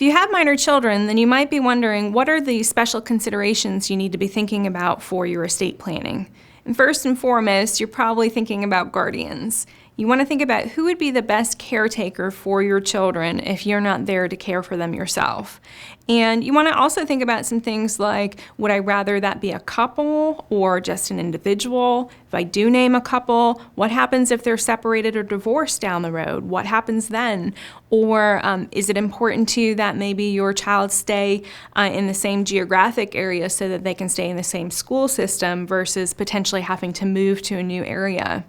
If you have minor children, then you might be wondering, what are the special considerations you need to be thinking about for your estate planning? And first and foremost, you're probably thinking about guardians. You want to think about who would be the best caretaker for your children if you're not there to care for them yourself. And you want to also think about some things like, would I rather that be a couple or just an individual? If I do name a couple, what happens if they're separated or divorced down the road? What happens then? Or is it important to you that maybe your child stay in the same geographic area so that they can stay in the same school system versus potentially having to move to a new area?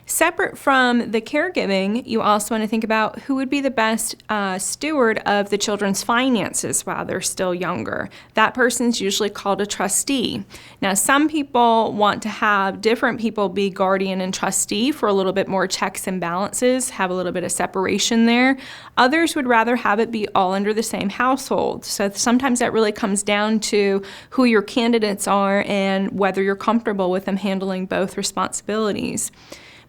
Separate from the caregiving, you also want to think about who would be the best steward of the children's finances while they're still younger. That person's usually called a trustee. Now, some people want to have different people be guardian and trustee for a little bit more checks and balances, have a little bit of separation there. Others would rather have it be all under the same household. So sometimes that really comes down to who your candidates are and whether you're comfortable with them handling both responsibilities.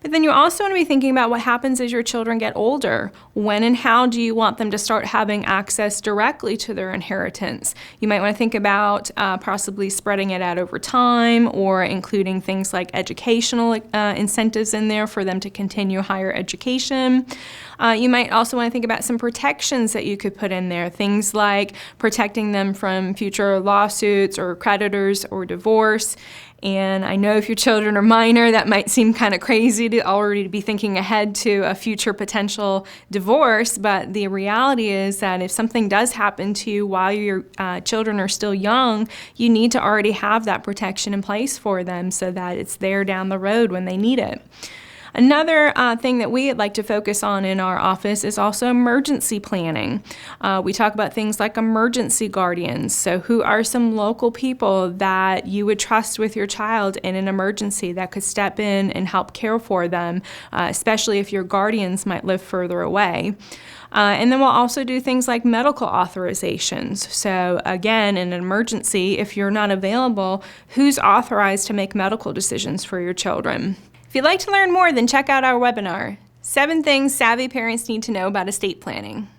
But then you also want to be thinking about what happens as your children get older. When and how do you want them to start having access directly to their inheritance? You might want to think about possibly spreading it out over time or including things like educational incentives in there for them to continue higher education. You might also want to think about some protections that you could put in there, things like protecting them from future lawsuits or creditors or divorce. And I know if your children are minor, that might seem kind of crazy to already be thinking ahead to a future potential divorce, but the reality is that if something does happen to you while your children are still young, you need to already have that protection in place for them so that it's there down the road when they need it. Another thing that we like to focus on in our office is also emergency planning. We talk about things like emergency guardians. So who are some local people that you would trust with your child in an emergency that could step in and help care for them, especially if your guardians might live further away. And then we'll also do things like medical authorizations. So again, in an emergency, if you're not available, who's authorized to make medical decisions for your children? If you'd like to learn more, then check out our webinar, 7 Things Savvy Parents Need to Know About Estate Planning.